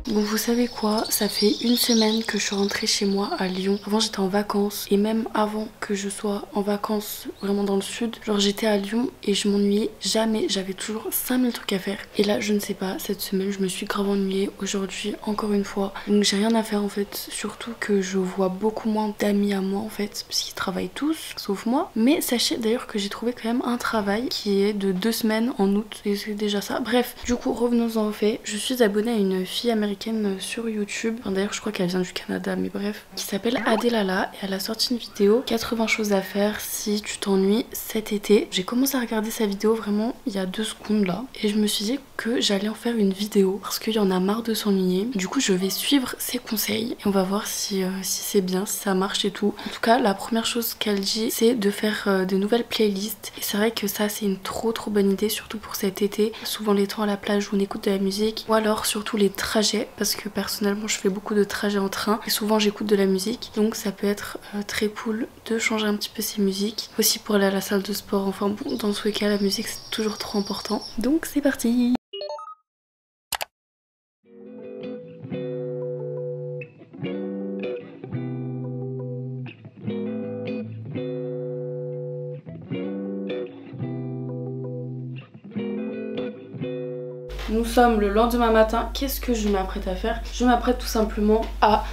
Bon, vous savez quoi, ça fait une semaine que je suis rentrée chez moi à Lyon. Avant j'étais en vacances et même avant que je sois en vacances vraiment dans le sud, genre j'étais à Lyon et je m'ennuyais jamais, j'avais toujours 5000 trucs à faire. Et là je ne sais pas, cette semaine je me suis grave ennuyée, aujourd'hui encore une fois. Donc j'ai rien à faire en fait, surtout que je vois beaucoup moins d'amis à moi en fait, parce qu'ils travaillent tous, sauf moi. Mais sachez d'ailleurs que j'ai trouvé quand même un travail qui est de 2 semaines en août et c'est déjà ça. Bref, du coup revenons-en au fait, je suis abonnée à une fille américaine sur YouTube, enfin, d'ailleurs je crois qu'elle vient du Canada mais bref, qui s'appelle Adelala et elle a sorti une vidéo 80 choses à faire si tu t'ennuies cet été. J'ai commencé à regarder sa vidéo vraiment il y a 2 secondes là et je me suis dit que j'allais en faire une vidéo parce qu'il y en a marre de s'ennuyer. Du coup je vais suivre ses conseils et on va voir si c'est bien, si ça marche et tout. En tout cas la première chose qu'elle dit c'est de faire de nouvelles playlists et c'est vrai que ça c'est une trop bonne idée, surtout pour cet été, souvent les temps à la plage où on écoute de la musique ou alors surtout les trajets parce que personnellement je fais beaucoup de trajets en train et souvent j'écoute de la musique, donc ça peut être très cool de changer un petit peu ses musiques, aussi pour aller à la salle de sport. Enfin bon, dans tous les cas la musique c'est toujours trop important, donc c'est parti. Nous sommes le lendemain matin, qu'est-ce que je m'apprête à faire? Je m'apprête tout simplement à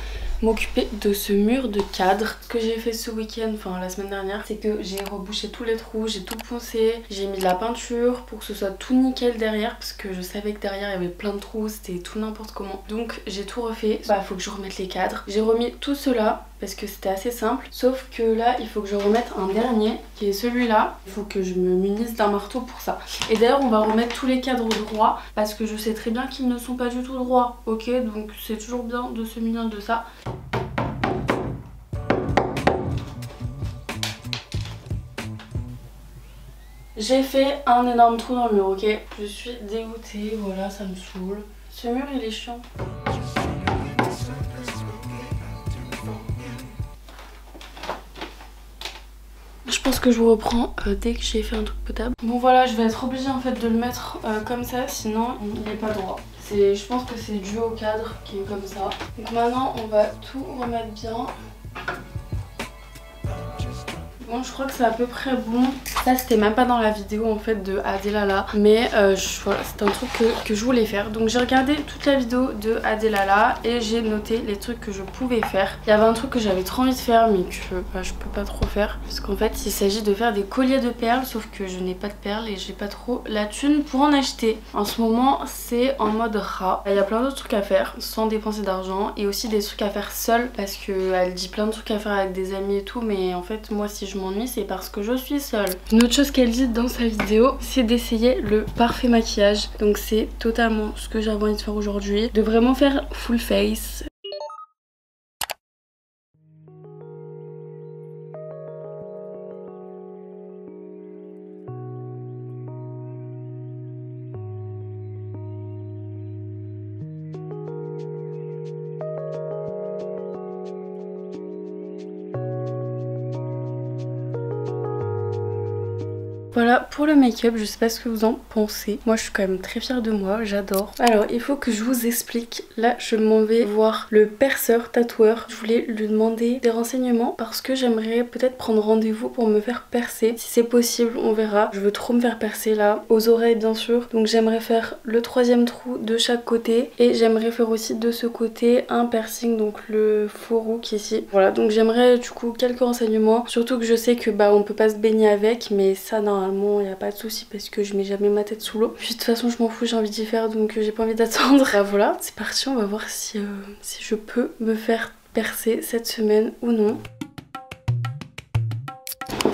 m'occuper de ce mur de cadre. Ce que j'ai fait ce week-end, enfin la semaine dernière, c'est que j'ai rebouché tous les trous, j'ai tout poncé, j'ai mis de la peinture pour que ce soit tout nickel derrière parce que je savais que derrière il y avait plein de trous, c'était tout n'importe comment. Donc j'ai tout refait, bah faut que je remette les cadres. J'ai remis tout cela parce que c'était assez simple, sauf que là il faut que je remette un dernier qui est celui-là. Il faut que je me munisse d'un marteau pour ça. Et d'ailleurs on va remettre tous les cadres droits parce que je sais très bien qu'ils ne sont pas du tout droits, ok, donc c'est toujours bien de se munir de ça. J'ai fait un énorme trou dans le mur, ok. Je suis dégoûtée, voilà, ça me saoule. Ce mur il est chiant. Je pense que je vous reprends dès que j'ai fait un truc potable. Bon voilà, je vais être obligée en fait de le mettre comme ça, sinon il n'est pas droit. Je pense que c'est dû au cadre qui est comme ça. Donc maintenant on va tout remettre bien. Bon, je crois que c'est à peu près bon. Ça c'était même pas dans la vidéo en fait de Adelala, mais voilà, c'est un truc que je voulais faire. Donc j'ai regardé toute la vidéo de Adelala et j'ai noté les trucs que je pouvais faire. Il y avait un truc que j'avais trop envie de faire mais que je peux pas trop faire parce qu'en fait il s'agit de faire des colliers de perles, sauf que je n'ai pas de perles et j'ai pas trop la thune pour en acheter. En ce moment c'est en mode rat. Il y a plein d'autres trucs à faire sans dépenser d'argent et aussi des trucs à faire seule parce qu'elle dit plein de trucs à faire avec des amis et tout, mais en fait moi si je m'ennuie c'est parce que je suis seule. Une autre chose qu'elle dit dans sa vidéo c'est d'essayer le parfait maquillage, donc c'est totalement ce que j'avais envie de faire aujourd'hui, de vraiment faire full face. Voilà pour le make-up, je sais pas ce que vous en pensez. Moi je suis quand même très fière de moi, j'adore. Alors il faut que je vous explique. Là je m'en vais voir le perceur tatoueur. Je voulais lui demander des renseignements parce que j'aimerais peut-être prendre rendez-vous pour me faire percer. Si c'est possible, on verra. Je veux trop me faire percer là, aux oreilles bien sûr. Donc j'aimerais faire le 3e trou de chaque côté. Et j'aimerais faire aussi de ce côté un piercing, donc le faux roux qui est ici. Voilà, donc j'aimerais du coup quelques renseignements. Surtout que je sais que bah on peut pas se baigner avec, mais ça normalement il n'y a pas de souci parce que je mets jamais ma tête sous l'eau. Puis de toute façon je m'en fous, j'ai envie d'y faire, donc j'ai pas envie d'attendre. Bah voilà, c'est parti, on va voir si je peux me faire percer cette semaine ou non.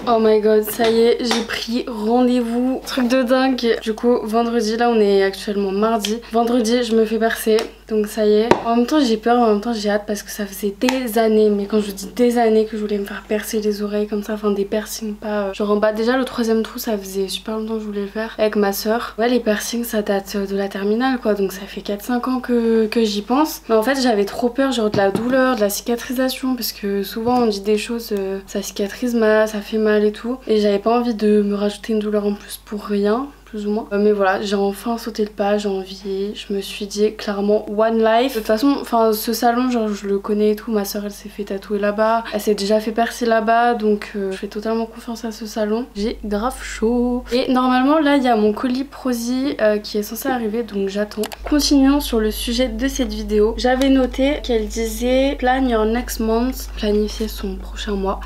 Oh my god, ça y est, j'ai pris rendez-vous. Truc de dingue. Du coup, vendredi, là on est actuellement mardi. Vendredi, je me fais percer. Donc ça y est. En même temps j'ai peur, en même temps j'ai hâte parce que ça faisait des années, mais quand je dis des années, que je voulais me faire percer les oreilles comme ça, enfin des piercings, pas genre en bas. Déjà le 3e trou ça faisait super longtemps que je voulais le faire avec ma soeur. Ouais, les piercings ça date de la terminale quoi, donc ça fait 4-5 ans que j'y pense. Mais en fait j'avais trop peur genre de la douleur, de la cicatrisation, parce que souvent on dit des choses, ça cicatrise mal, ça fait mal et tout. Et j'avais pas envie de me rajouter une douleur en plus pour rien. plus ou moins. Mais voilà, j'ai enfin sauté le pas, j'ai envie. Je me suis dit clairement one life. De toute façon, enfin ce salon, genre je le connais et tout. Ma soeur elle s'est fait tatouer là-bas. Elle s'est déjà fait percer là-bas. Donc je fais totalement confiance à ce salon. J'ai grave chaud. Et normalement là il y a mon colis Prozee qui est censé arriver. Donc j'attends. Continuons sur le sujet de cette vidéo. J'avais noté qu'elle disait plan your next month. Planifier son prochain mois.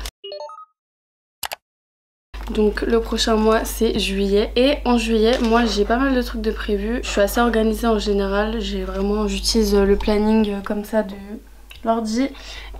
Donc le prochain mois c'est juillet et en juillet moi j'ai pas mal de trucs de prévus. Je suis assez organisée en général, j'utilise le planning comme ça de l'ordi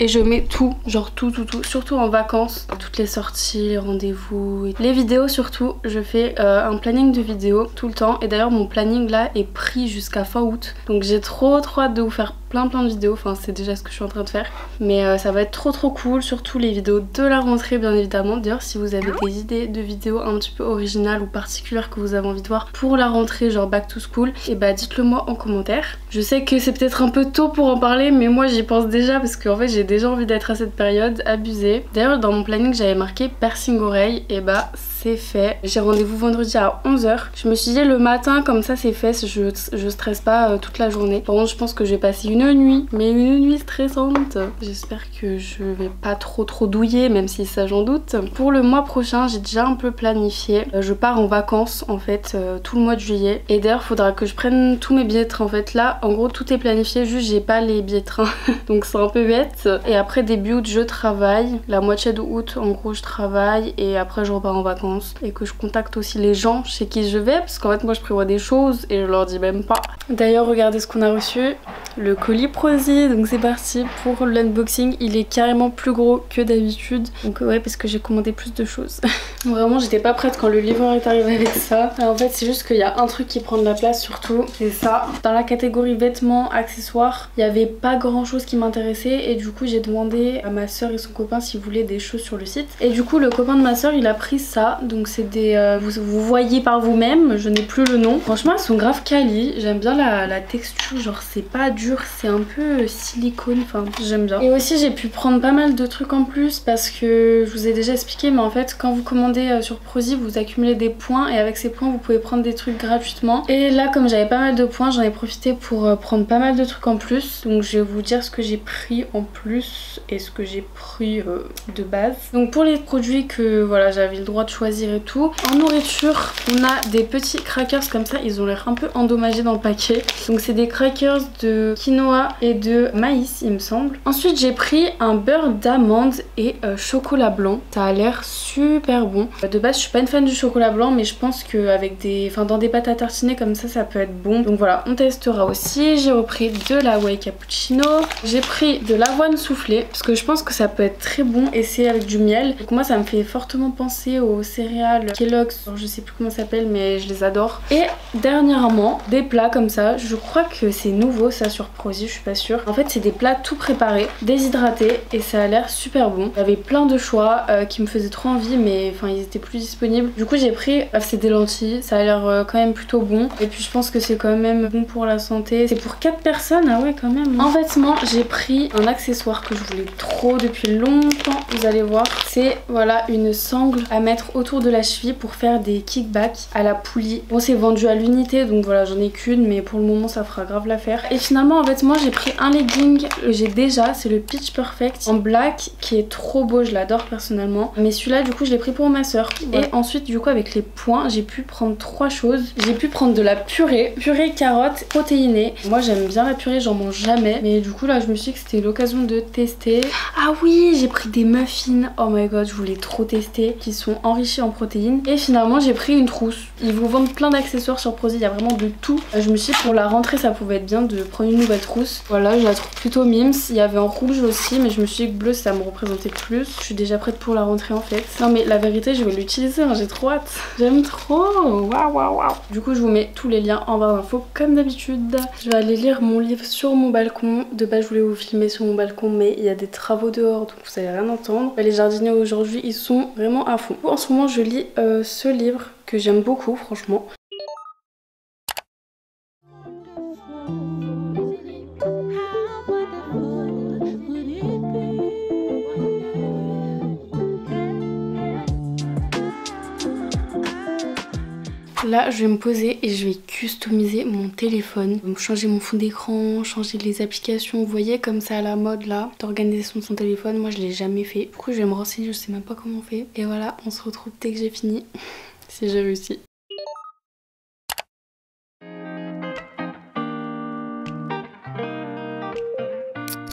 et je mets tout, genre tout, surtout en vacances, toutes les sorties, les rendez-vous, les vidéos surtout. Je fais un planning de vidéos tout le temps et d'ailleurs mon planning là est pris jusqu'à fin août, donc j'ai trop hâte de vous faire plein de vidéos, enfin c'est déjà ce que je suis en train de faire, mais ça va être trop cool, surtout les vidéos de la rentrée bien évidemment. D'ailleurs si vous avez des idées de vidéos un petit peu originales ou particulières que vous avez envie de voir pour la rentrée, genre back to school, et bah dites-le moi en commentaire. Je sais que c'est peut-être un peu tôt pour en parler, mais moi j'y pense déjà parce qu'en fait j'ai déjà envie d'être à cette période, abusée. D'ailleurs dans mon planning j'avais marqué piercing oreille, et bah c'est fait. J'ai rendez-vous vendredi à 11 h. Je me suis dit le matin comme ça c'est fait, je stresse pas toute la journée. Par contre je pense que je vais passer une nuit, mais une nuit stressante. J'espère que je vais pas trop douiller, même si ça j'en doute. Pour le mois prochain j'ai déjà un peu planifié. Je pars en vacances en fait tout le mois de juillet. Et d'ailleurs faudra que je prenne tous mes billets de train. En fait là en gros tout est planifié, juste j'ai pas les billets de train. Donc c'est un peu bête. Et après début août je travaille. La moitié d'août en gros je travaille et après je repars en vacances. Et que je contacte aussi les gens chez qui je vais, parce qu'en fait moi je prévois des choses et je leur dis même pas. D'ailleurs regardez ce qu'on a reçu, le colis Prozee. Donc c'est parti pour l'unboxing. Il est carrément plus gros que d'habitude, donc ouais, parce que j'ai commandé plus de choses. Vraiment j'étais pas prête quand le livreur est arrivé avec ça. Alors, en fait c'est juste qu'il y a un truc qui prend de la place surtout, c'est ça. Dans la catégorie vêtements, accessoires, il y avait pas grand chose qui m'intéressait et du coup j'ai demandé à ma soeur et son copain s'ils voulaient des choses sur le site. Et du coup le copain de ma soeur il a pris ça. Donc c'est des... vous voyez par vous-même, je n'ai plus le nom. Franchement elles sont grave quali, j'aime bien la texture, genre c'est pas dur, c'est un peu silicone, enfin j'aime bien. Et aussi j'ai pu prendre pas mal de trucs en plus parce que je vous ai déjà expliqué, mais en fait quand vous commandez sur Prozee vous accumulez des points et avec ces points vous pouvez prendre des trucs gratuitement. Et là comme j'avais pas mal de points j'en ai profité pour prendre pas mal de trucs en plus. Donc je vais vous dire ce que j'ai pris en plus et ce que j'ai pris de base. Donc pour les produits que voilà j'avais le droit de choisir et tout. En nourriture, on a des petits crackers comme ça, ils ont l'air un peu endommagés dans le paquet. Donc c'est des crackers de quinoa et de maïs il me semble. Ensuite j'ai pris un beurre d'amande et chocolat blanc. Ça a l'air super bon. De base je suis pas une fan du chocolat blanc, mais je pense que avec des, enfin dans des pâtes à tartiner comme ça peut être bon. Donc voilà, on testera aussi. J'ai repris de la whey cappuccino. J'ai pris de l'avoine soufflée parce que je pense que ça peut être très bon et c'est avec du miel. Donc moi ça me fait fortement penser aux céréales Kellogg's, je sais plus comment ça s'appelle mais je les adore. Et dernièrement des plats comme ça, je crois que c'est nouveau ça sur Prozee, je suis pas sûre. En fait c'est des plats tout préparés, déshydratés et ça a l'air super bon. Il y avait plein de choix qui me faisaient trop envie mais enfin ils étaient plus disponibles. Du coup j'ai pris, c'est des lentilles, ça a l'air quand même plutôt bon et puis je pense que c'est quand même bon pour la santé. C'est pour 4 personnes, ah ouais quand même. En vêtements j'ai pris un accessoire que je voulais trop depuis longtemps, vous allez voir. C'est voilà une sangle à mettre autour de la cheville pour faire des kickbacks à la poulie. Bon c'est vendu à l'unité donc voilà j'en ai qu'une mais pour le moment ça fera grave l'affaire. Et finalement en vêtements j'ai pris un legging que j'ai déjà, c'est le Pitch Perfect en black qui est trop beau, je l'adore personnellement. Mais celui-là du coup je l'ai pris pour ma soeur. Ouais. Et ensuite du coup avec les points j'ai pu prendre 3 choses. J'ai pu prendre de la purée carotte protéinée. Moi j'aime bien la purée, j'en mange jamais. Mais du coup là je me suis dit que c'était l'occasion de tester. Ah oui j'ai pris des muffins, oh my god je voulais trop tester, qui sont enrichis en protéines. Et finalement j'ai pris une trousse. Ils vous vendent plein d'accessoires sur Prozee, il y a vraiment de tout. Je me suis dit pour la rentrée ça pouvait être bien de prendre une nouvelle trousse. Voilà je la trouve plutôt mimes. Il y avait en rouge aussi mais je me suis dit que bleu ça me représentait plus. Je suis déjà prête pour la rentrée en fait. Non mais la vérité je vais l'utiliser, hein, j'ai trop hâte. J'aime trop. Waouh. Du coup je vous mets tous les liens en barre d'infos comme d'habitude. Je vais aller lire mon livre sur mon balcon. De base je voulais vous filmer sur mon balcon mais il y a des travaux dehors donc vous allez rien entendre. Les jardiniers aujourd'hui ils sont vraiment à fond. En ce moment je lis ce livre que j'aime beaucoup franchement. là je vais me poser et je vais customiser mon téléphone, changer mon fond d'écran, changer les applications. Vous voyez comme ça à la mode là, d'organisation de son téléphone. Moi je l'ai jamais fait, du coup je vais me renseigner, je sais même pas comment on fait. Et voilà, on se retrouve dès que j'ai fini, si j'ai réussi.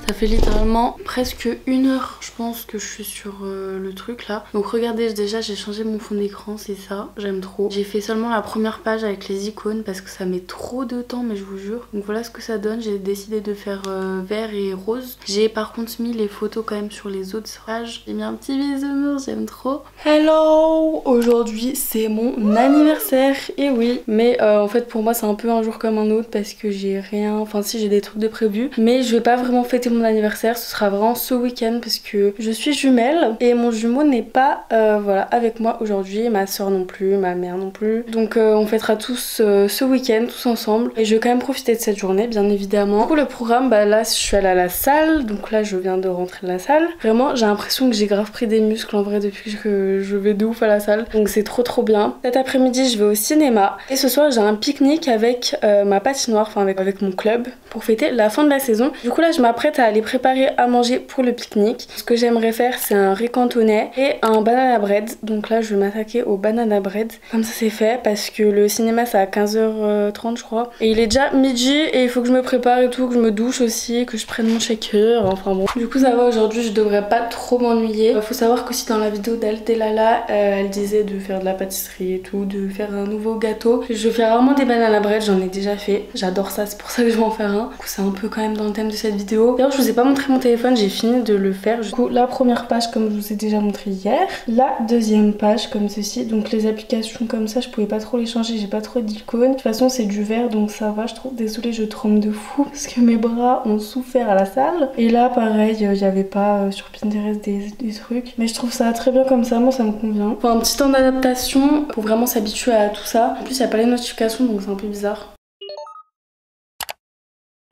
Ça fait littéralement presque 1 heure je pense que je suis sur le truc là. Donc regardez, déjà j'ai changé mon fond d'écran, c'est ça, j'aime trop. J'ai fait seulement la première page avec les icônes parce que ça met trop de temps, mais je vous jure. Donc voilà ce que ça donne, j'ai décidé de faire vert et rose. J'ai par contre mis les photos quand même sur les autres pages. J'ai mis un petit bisounours, j'aime trop. Hello! Aujourd'hui c'est mon anniversaire, et oui. Mais en fait pour moi c'est un peu un jour comme un autre parce que j'ai rien, enfin si j'ai des trucs de prévu. Mais je vais pas vraiment fêter mon anniversaire, ce sera vraiment ce week-end parce que je suis jumelle et mon jumeau n'est pas voilà, avec moi aujourd'hui, ma soeur non plus, ma mère non plus. Donc on fêtera tous ce week-end, tous ensemble. Et je vais quand même profiter de cette journée, bien évidemment. Pour le programme, bah là je suis allée à la salle, donc là je viens de rentrer de la salle. Vraiment j'ai l'impression que j'ai grave pris des muscles en vrai depuis que je vais de ouf à la salle. Donc c'est trop bien. Cet après-midi je vais au cinéma et ce soir j'ai un pique-nique avec ma patinoire, enfin avec mon club pour fêter la fin de la saison. Du coup là je m'apprête à aller préparer à manger pour le pique-nique. Ce que j'aimerais faire c'est un riz cantonais et un banana bread. Donc là je vais m'attaquer au banana bread. Comme ça c'est fait parce que le cinéma c'est à 15h30 je crois. Et il est déjà midi et il faut que je me prépare et tout, que je me douche aussi, que je prenne mon shaker, enfin bon. Du coup ça va, aujourd'hui je devrais pas trop m'ennuyer. Faut savoir qu'aussi dans la vidéo d'Altelala elle disait de faire de la pâtisserie et tout, de faire un nouveau gâteau. Je fais rarement des banana bread, j'en ai déjà fait. J'adore ça, c'est pour ça que je vais en faire un. Du coup c'est un peu quand même dans le thème de cette vidéo. D'ailleurs je vous ai pas montré mon téléphone, j'ai fini de le faire. Du coup la première page comme je vous ai déjà montré hier, la deuxième page comme ceci. Donc les applications comme ça je pouvais pas trop les changer, j'ai pas trop d'icônes. De toute façon c'est du vert donc ça va je trouve. Désolée je tremble de fou parce que mes bras ont souffert à la salle. Et là pareil il y avait pas sur Pinterest des trucs, mais je trouve ça très bien comme ça, moi ça me convient. Enfin un petit temps d'adaptation pour vraiment s'habituer à tout ça. En plus il n'y a pas les notifications donc c'est un peu bizarre.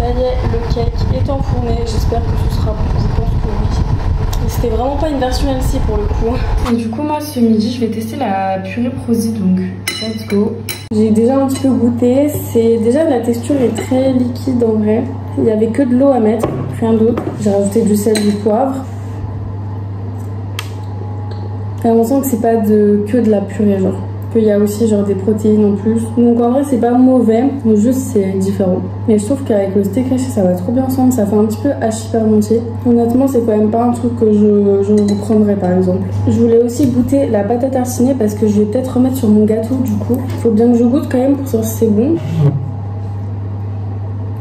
Ça y est, le cake est enfourné, j'espère que ce sera bon, je pense que oui. C'était vraiment pas une version LC pour le coup. Et du coup moi ce midi je vais tester la purée Prozzy, donc let's go. J'ai déjà un petit peu goûté, déjà la texture est très liquide en vrai. Il n'y avait que de l'eau à mettre, rien d'autre. J'ai rajouté du sel, du poivre. Et on sent que c'est pas que de la purée genre. Il y a aussi genre des protéines en plus. Donc en vrai c'est pas mauvais, juste c'est différent. Mais je trouve qu'avec le steak haché ça va trop bien ensemble, ça fait un petit peu hachis parmentier. Honnêtement c'est quand même pas un truc que je reprendrais par exemple. Je voulais aussi goûter la pâte à tartiner parce que je vais peut-être remettre sur mon gâteau du coup. Faut bien que je goûte quand même pour savoir si c'est bon.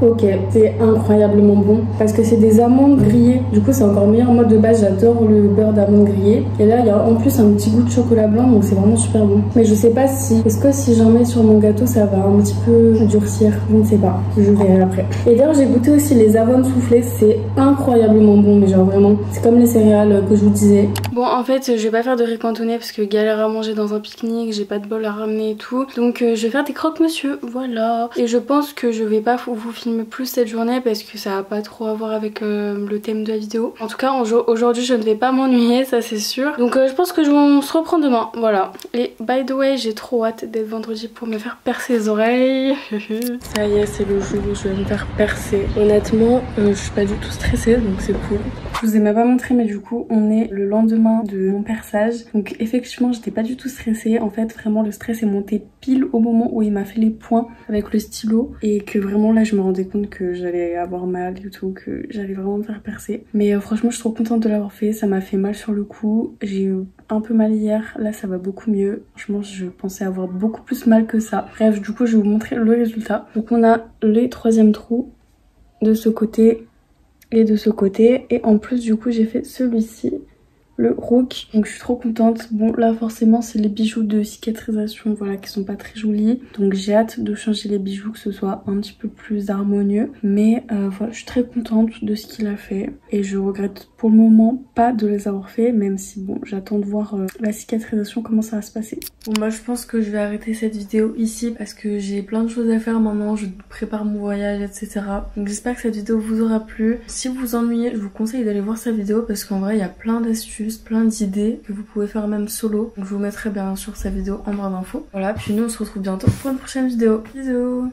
Ok, c'est incroyablement bon parce que c'est des amandes grillées. Du coup c'est encore meilleur. Moi de base j'adore le beurre d'amande grillé. Et là il y a en plus un petit goût de chocolat blanc, donc c'est vraiment super bon. Mais je sais pas est-ce que si j'en mets sur mon gâteau ça va un petit peu durcir. Je ne sais pas, je verrai après. Et d'ailleurs j'ai goûté aussi les avoines soufflées, c'est incroyablement bon, mais genre vraiment c'est comme les céréales que je vous disais. Bon en fait je vais pas faire de riz cantonais parce que galère à manger dans un pique-nique, j'ai pas de bol à ramener et tout. Donc je vais faire des croque-monsieur, voilà. Et je pense que je vais pas vous filmer plus cette journée parce que ça va pas trop à voir avec le thème de la vidéo. En tout cas aujourd'hui je ne vais pas m'ennuyer, ça c'est sûr. Donc je pense que on se reprend demain, voilà. Et by the way j'ai trop hâte d'être vendredi pour me faire percer les oreilles. Ça y est c'est le jour où je vais me faire percer. Honnêtement je suis pas du tout stressée donc c'est cool. Je vous ai même pas montré mais du coup on est le lendemain de mon perçage. Donc effectivement j'étais pas du tout stressée. En fait vraiment le stress est monté pile au moment où il m'a fait les points avec le stylo. Et que vraiment là je me rendais compte que j'allais avoir mal et tout, que j'allais vraiment me faire percer. Mais franchement je suis trop contente de l'avoir fait, ça m'a fait mal sur le coup. J'ai eu un peu mal hier, là ça va beaucoup mieux. Franchement je pensais avoir beaucoup plus mal que ça. Bref du coup je vais vous montrer le résultat. Donc on a les 3e trous de ce côté et de ce côté. Et en plus du coup j'ai fait celui-ci, le rook, donc je suis trop contente. Bon là forcément c'est les bijoux de cicatrisation voilà qui sont pas très jolis, donc j'ai hâte de changer les bijoux, que ce soit un petit peu plus harmonieux. Mais voilà je suis très contente de ce qu'il a fait et je regrette pour le moment pas de les avoir fait, même si bon j'attends de voir la cicatrisation comment ça va se passer. Bon moi je pense que je vais arrêter cette vidéo ici parce que j'ai plein de choses à faire maintenant, je prépare mon voyage etc. Donc j'espère que cette vidéo vous aura plu. Si vous vous ennuyez je vous conseille d'aller voir sa vidéo parce qu'en vrai il y a plein d'astuces. reçu juste plein d'idées que vous pouvez faire même solo. Donc je vous mettrai bien sûr sa vidéo en barre d'infos. Voilà, puis nous on se retrouve bientôt pour une prochaine vidéo. Bisous.